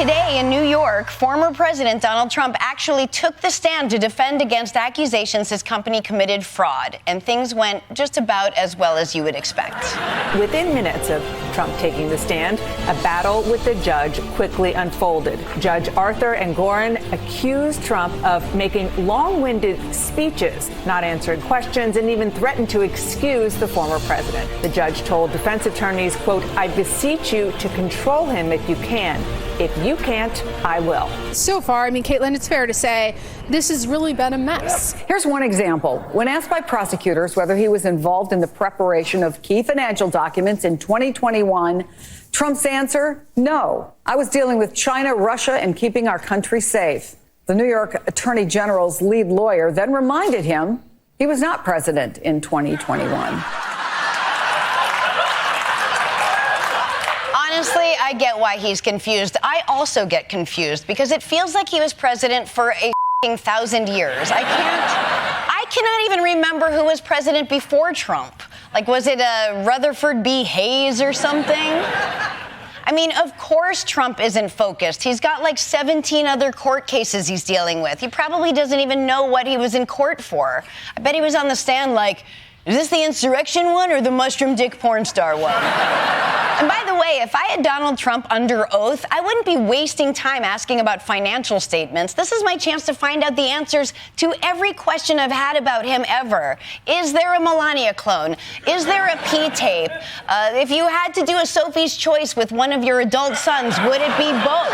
today in New York, former President Donald Trump actually took the stand to defend against accusations his company committed fraud, and things went just about as well as you would expect. Within minutes of Trump taking the stand, a battle with the judge quickly unfolded. Judge Arthur Engoron accused Trump of making long-winded speeches, not answering questions, and even threatened to excuse the former president. The judge told defense attorneys, quote, "I beseech you to control him if you can. If you can't, I will." So far, Caitlin, it's fair to say this has really been a mess. Here's one example. When asked by prosecutors whether he was involved in the preparation of key financial documents in 2021, Trump's answer, no. I was dealing with China, Russia, and keeping our country safe. The New York Attorney General's lead lawyer then reminded him he was not president in 2021. Honestly, I get why he's confused. I also get confused because it feels like he was president for a 1,000 years. I cannot even remember who was president before Trump. Like, was it Rutherford B. Hayes or something? Of course Trump isn't focused. He's got like 17 other court cases he's dealing with. He probably doesn't even know what he was in court for. I bet he was on the stand like, is this the insurrection one or the mushroom dick porn star one? And by the way, if I had Donald Trump under oath, I wouldn't be wasting time asking about financial statements. This is my chance to find out the answers to every question I've had about him ever. Is there a Melania clone? Is there a P-tape? If you had to do a Sophie's Choice with one of your adult sons, would it be both?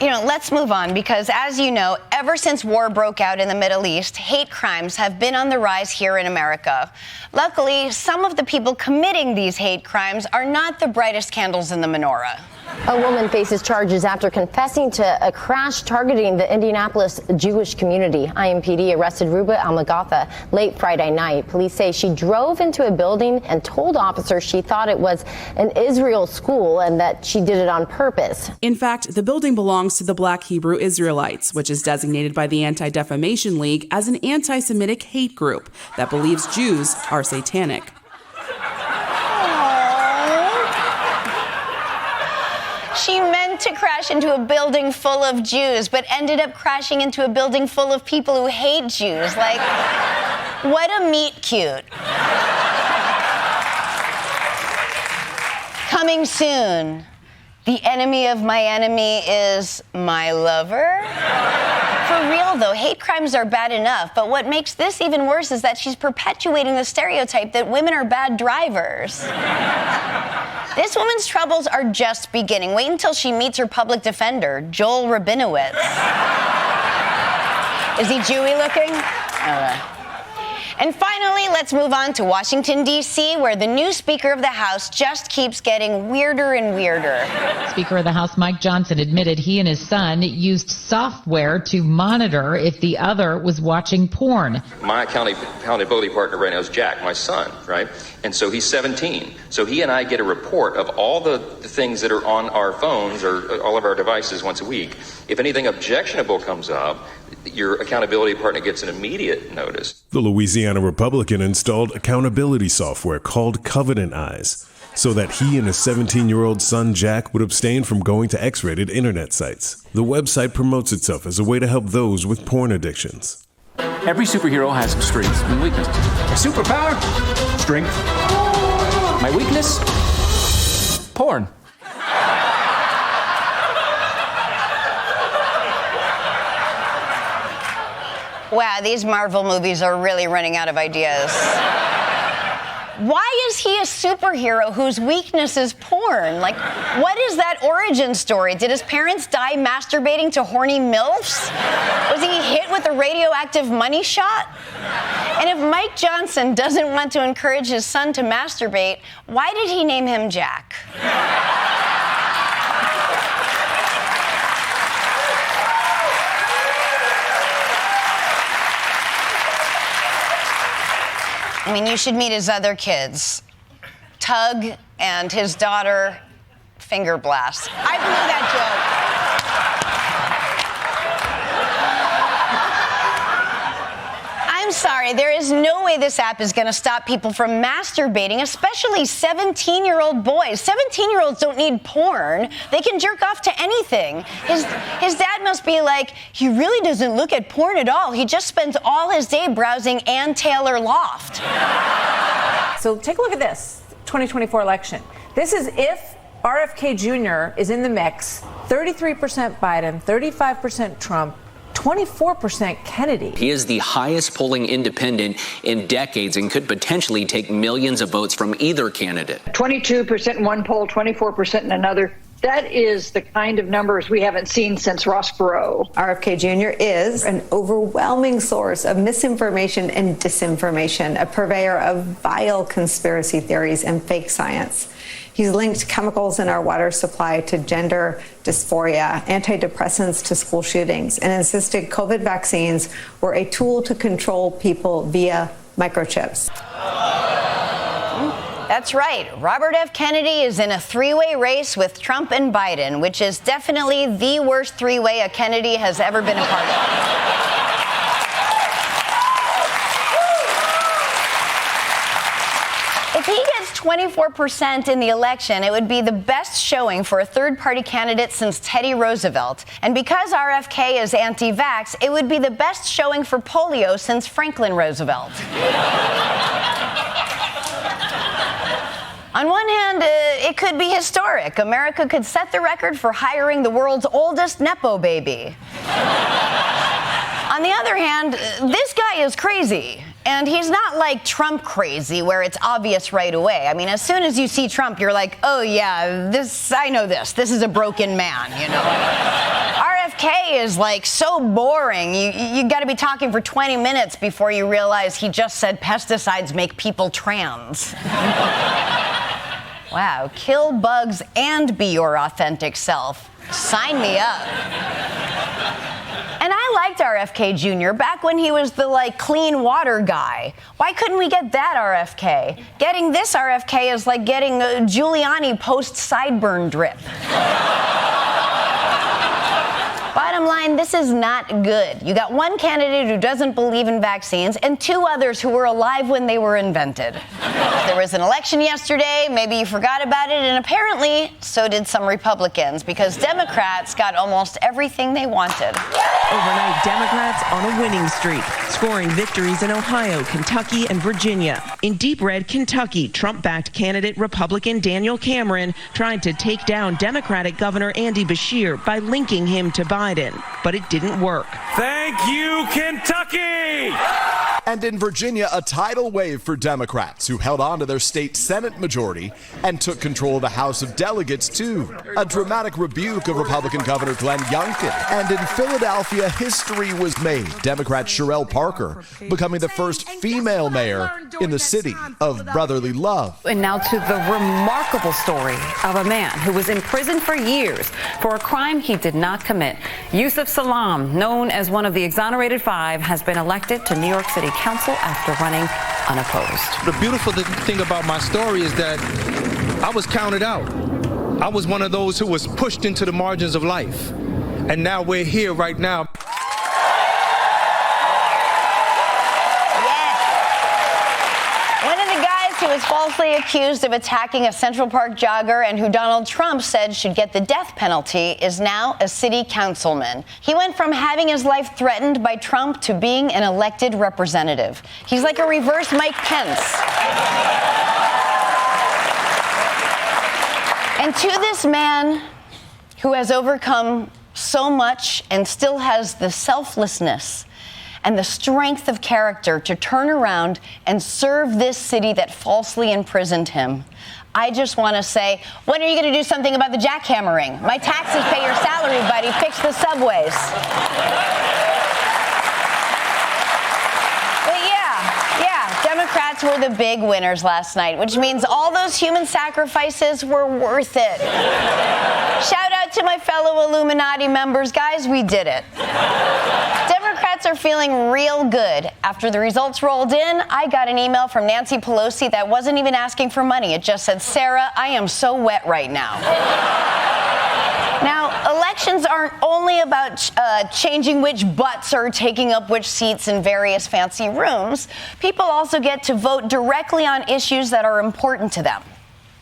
Let's move on because, as you know, ever since war broke out in the Middle East, hate crimes have been on the rise here in America. Luckily, some of the people committing these hate crimes are not the brightest candles in the menorah. A woman faces charges after confessing to a crash targeting the Indianapolis Jewish community. IMPD arrested Ruba Almagatha late Friday night. Police say she drove into a building and told officers she thought it was an Israel school and that she did it on purpose. In fact, the building belongs to the Black Hebrew Israelites, which is designated by the Anti-Defamation League as an anti-Semitic hate group that believes Jews are satanic. She meant to crash into a building full of Jews, but ended up crashing into a building full of people who hate Jews. Like, what a meet cute. Coming soon, the enemy of my enemy is my lover. For real, though, hate crimes are bad enough, but what makes this even worse is that she's perpetuating the stereotype that women are bad drivers. This woman's troubles are just beginning. Wait until she meets her public defender, Joel Rabinowitz. Is he Jewy looking? And finally, let's move on to Washington, D.C., where the new Speaker of the House just keeps getting weirder and weirder. Speaker of the House Mike Johnson admitted he and his son used software to monitor if the other was watching porn. My accountability partner right now is Jack, my son, right? And so he's 17. So he and I get a report of all the things that are on our phones or all of our devices once a week. If anything objectionable comes up, your accountability partner gets an immediate notice. The Louisiana Republican installed accountability software called Covenant Eyes so that he and his 17-year-old son Jack would abstain from going to X-rated internet sites. The website promotes itself as a way to help those with porn addictions. Every superhero has some strengths and weaknesses. My superpower? Strength. My weakness? Porn. Wow, these Marvel movies are really running out of ideas. Why is he a superhero whose weakness is porn? Like, what is that origin story? Did his parents die masturbating to horny MILFs? Was he hit with a radioactive money shot? And if Mike Johnson doesn't want to encourage his son to masturbate, why did he name him Jack? You should meet his other kids, Tug and his daughter, Finger Blast. I blew that joke. I'm I'm sorry, there is no way this app is going to stop people from masturbating, especially 17-year-old boys. 17-year-olds don't need porn. They can jerk off to anything. His dad must be like, he really doesn't look at porn at all. He just spends all his day browsing Ann Taylor Loft. So take a look at this 2024 election. This is if RFK Jr. is in the mix, 33% Biden, 35% Trump, 24% Kennedy. He is the highest polling independent in decades and could potentially take millions of votes from either candidate. 22% in one poll, 24% in another. That is the kind of numbers we haven't seen since Ross Perot. RFK Jr. is an overwhelming source of misinformation and disinformation, a purveyor of vile conspiracy theories and fake science. He's linked chemicals in our water supply to gender dysphoria, antidepressants to school shootings, and insisted COVID vaccines were a tool to control people via microchips. That's right. Robert F. Kennedy is in a three-way race with Trump and Biden, which is definitely the worst three-way a Kennedy has ever been a part of. If he gets 24% in the election, it would be the best showing for a third-party candidate since Teddy Roosevelt. And because RFK is anti-vax, it would be the best showing for polio since Franklin Roosevelt. On one hand, it could be historic. America could set the record for hiring the world's oldest Nepo baby. On the other hand, this guy is crazy. And he's not like Trump crazy, where it's obvious right away. I mean, as soon as you see Trump, you're like, oh, yeah, I know this. This is a broken man, you know. RFK is like so boring. You got to be talking for 20 minutes before you realize he just said pesticides make people trans. Wow, kill bugs and be your authentic self. Sign me up. And I liked RFK Jr. back when he was the, clean water guy. Why couldn't we get that RFK? Getting this RFK is like getting Giuliani post-sideburn drip. Bottom line, this is not good. You got one candidate who doesn't believe in vaccines and two others who were alive when they were invented. There was an election yesterday, maybe you forgot about it, and apparently so did some Republicans, because Democrats got almost everything they wanted. Overnight, Democrats on a winning streak, scoring victories in Ohio, Kentucky, and Virginia. In deep red Kentucky, Trump-backed candidate Republican Daniel Cameron tried to take down Democratic Governor Andy Beshear by linking him to Biden, but it didn't work. Thank you, Kentucky! And in Virginia, a tidal wave for Democrats who held on to their state Senate majority and took control of the House of Delegates, too. A dramatic rebuke of Republican Governor Glenn Youngkin. And in Philadelphia, history was made. Democrat Sherelle Parker becoming the first female mayor in the city of brotherly love. And now to the remarkable story of a man who was in prison for years for a crime he did not commit. Yusuf Salaam, known as one of the exonerated five, has been elected to New York City Council after running unopposed. The beautiful thing about my story is that I was counted out. I was one of those who was pushed into the margins of life. And now we're here right now. Who was falsely accused of attacking a Central Park jogger and who Donald Trump said should get the death penalty is now a city councilman. He went from having his life threatened by Trump to being an elected representative. He's like a reverse Mike Pence. And to this man who has overcome so much and still has the selflessness and the strength of character to turn around and serve this city that falsely imprisoned him, I just want to say, when are you going to do something about the jackhammering? My taxes pay your salary, buddy. Fix the subways. But yeah, Democrats were the big winners last night, which means all those human sacrifices were worth it. Shout out to my fellow Illuminati members. Guys, we did it. Democrats are feeling real good. After the results rolled in, I got an email from Nancy Pelosi that wasn't even asking for money. It just said, Sarah, I am so wet right now. Now, election elections aren't only about changing which butts are taking up which seats in various fancy rooms. People also get to vote directly on issues that are important to them.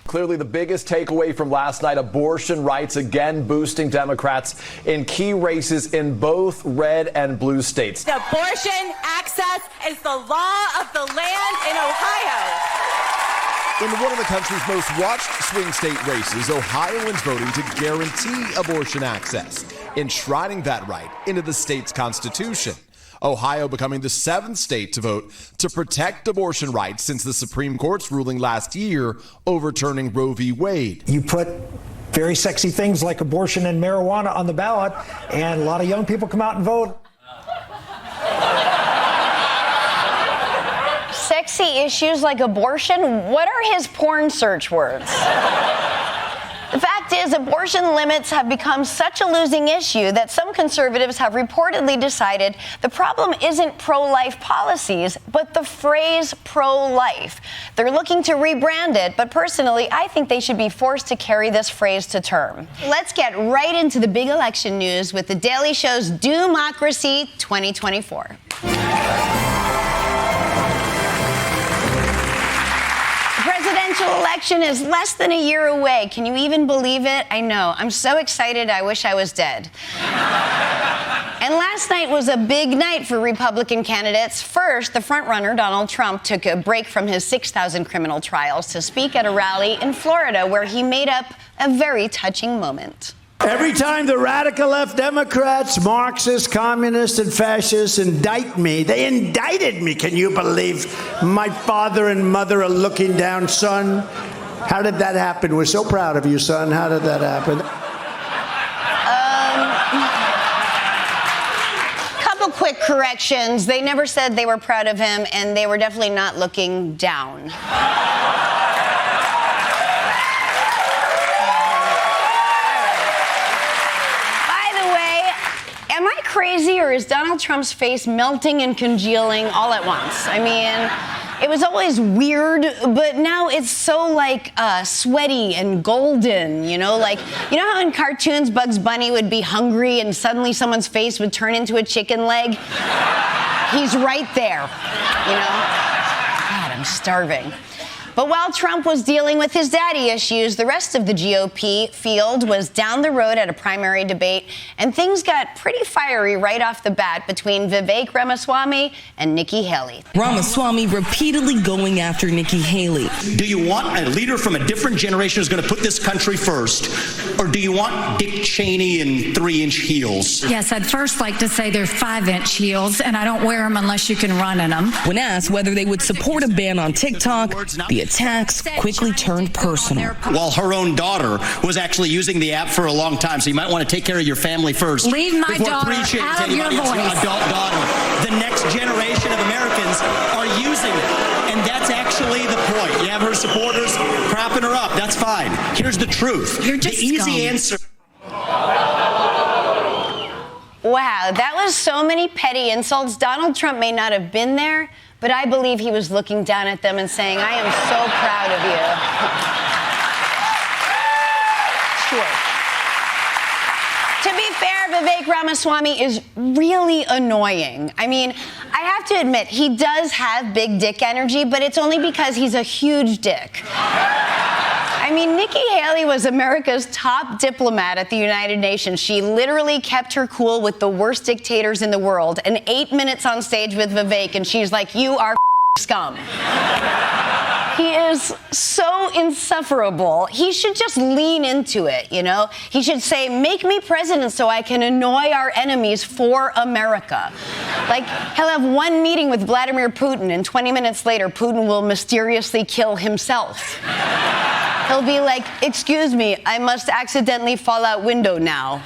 Clearly the biggest takeaway from last night, abortion rights again boosting Democrats in key races in both red and blue states. Abortion access is the law of the land in Ohio. In one of the country's most watched swing state races, Ohioans voting to guarantee abortion access, enshrining that right into the state's constitution. Ohio becoming the 7th state to vote to protect abortion rights since the Supreme Court's ruling last year overturning Roe v. Wade. You put very sexy things like abortion and marijuana on the ballot, and a lot of young people come out and vote. Sexy issues like abortion? What are his porn search words? The fact is, abortion limits have become such a losing issue that some conservatives have reportedly decided the problem isn't pro-life policies, but the phrase pro-life. They're looking to rebrand it, but personally, I think they should be forced to carry this phrase to term. Let's get right into the big election news with The Daily Show's Democracy 2024. Presidential election is less than a year away. Can you even believe it? I know. I'm so excited. I wish I was dead. And last night was a big night for Republican candidates. First, the frontrunner, Donald Trump, took a break from his 6,000 criminal trials to speak at a rally in Florida where he made up a very touching moment. Every time the radical left Democrats, Marxists, communists, and fascists indict me, they indicted me. Can you believe my father and mother are looking down, son? How did that happen? We're so proud of you, son. How did that happen? Couple quick corrections. They never said they were proud of him, and they were definitely not looking down. Am I crazy, or is Donald Trump's face melting and congealing all at once? I mean, it was always weird, but now it's so sweaty and golden, you know? Like, you know how in cartoons Bugs Bunny would be hungry and suddenly someone's face would turn into a chicken leg? He's right there, you know? God, I'm starving. But while Trump was dealing with his daddy issues, the rest of the GOP field was down the road at a primary debate, and things got pretty fiery right off the bat between Vivek Ramaswamy and Nikki Haley. Ramaswamy repeatedly going after Nikki Haley. Do you want a leader from a different generation who's going to put this country first, or do you want Dick Cheney in 3-inch heels? Yes, I'd first like to say they're 5-inch heels, and I don't wear them unless you can run in them. When asked whether they would support a ban on TikTok, the attacks quickly turned personal. While her own daughter was actually using the app for a long time, so you might want to take care of your family first. Leave my daughter out of your voice. Your adult daughter. The next generation of Americans are using it, and that's actually the point. You have her supporters propping her up. That's fine. Here's the truth. You're just the easy answer. Wow, that was so many petty insults. Donald Trump may not have been there, but I believe he was looking down at them and saying, I am so proud of you. Sure. To be fair, Vivek Ramaswamy is really annoying. I mean, I have to admit, he does have big dick energy, but it's only because he's a huge dick. I mean, Nikki Haley was America's top diplomat at the United Nations. She literally kept her cool with the worst dictators in the world. And 8 minutes on stage with Vivek, and she's like, you are scum. He is so insufferable. He should just lean into it, you know? He should say, make me president so I can annoy our enemies for America. Like, he'll have one meeting with Vladimir Putin, and 20 minutes later, Putin will mysteriously kill himself. He'll be like, excuse me, I must accidentally fall out window now.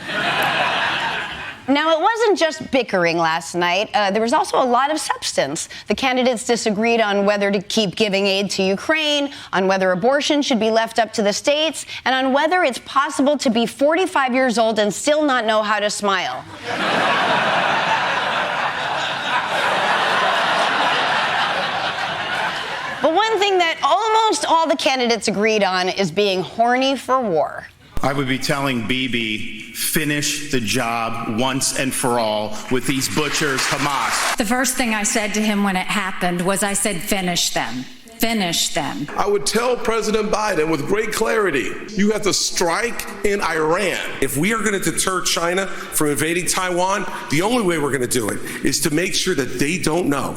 Now, it wasn't just bickering last night. There was also a lot of substance. The candidates disagreed on whether to keep giving aid to Ukraine, on whether abortion should be left up to the states, and on whether it's possible to be 45 years old and still not know how to smile. But one thing that almost all the candidates agreed on is being horny for war. I would be telling Bibi, finish the job once and for all with these butchers, Hamas. The first thing I said to him when it happened was I said, finish them. Finish them. I would tell President Biden with great clarity, you have to strike in Iran. If we are going to deter China from invading Taiwan, the only way we're going to do it is to make sure that they don't know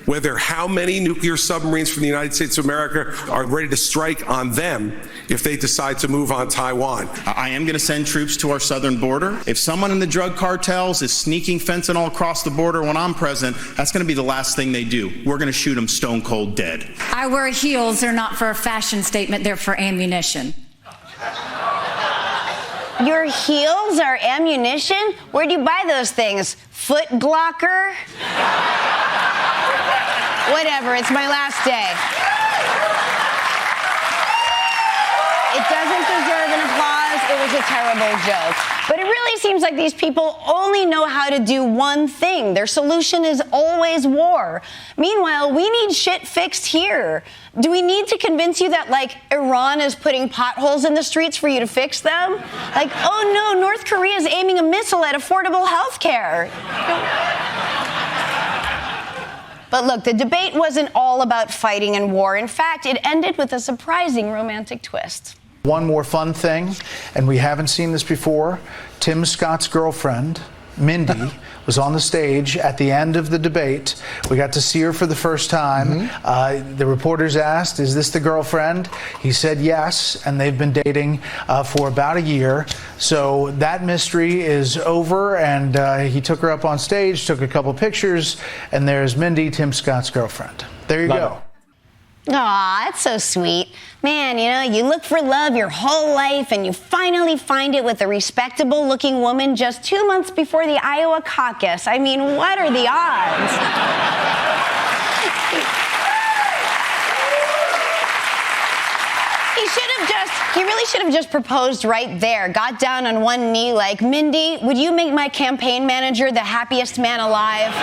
whether how many nuclear submarines from the United States of America are ready to strike on them if they decide to move on Taiwan. I am going to send troops to our southern border. If someone in the drug cartels is sneaking fentanyl across the border when I'm president, that's going to be the last thing they do. We're going to shoot them stone cold dead. I wear heels. They're not for a fashion statement. They're for ammunition. Your heels are ammunition? Where'd you buy those things? Foot Glocker? Whatever, it's my last day. It doesn't deserve an applause. It was a terrible joke. But it really seems like these people only know how to do one thing. Their solution is always war. Meanwhile, we need shit fixed here. Do we need to convince you that, like, Iran is putting potholes in the streets for you to fix them? Like, oh no, North Korea is aiming a missile at affordable health care. But look, the debate wasn't all about fighting and war. In fact, it ended with a surprising romantic twist. One more fun thing, and we haven't seen this before. Tim Scott's girlfriend, Mindy, was on the stage at the end of the debate. We got to see her for the first time. The reporters asked, is this the girlfriend? He said yes, and they've been dating for about a year. So that mystery is over, and he took her up on stage, took a couple pictures, and there's Mindy, Tim Scott's girlfriend. There you go. Aw, that's so sweet. Man, you know, you look for love your whole life and you finally find it with a respectable-looking woman just 2 months before the Iowa caucus. I mean, what are the odds? He really should have just proposed right there, got down on one knee like, Mindy, would you make my campaign manager the happiest man alive?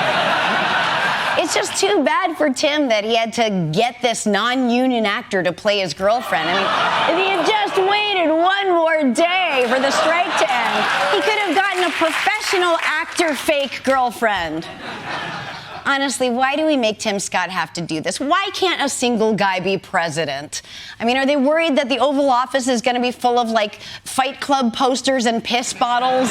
It's just too bad for Tim that he had to get this non-union actor to play his girlfriend. I mean, if he had just waited one more day for the strike to end, he could have gotten a professional actor fake girlfriend. Honestly, why do we make Tim Scott have to do this? Why can't a single guy be president? I mean, are they worried that the Oval Office is going to be full of, like, Fight Club posters and piss bottles?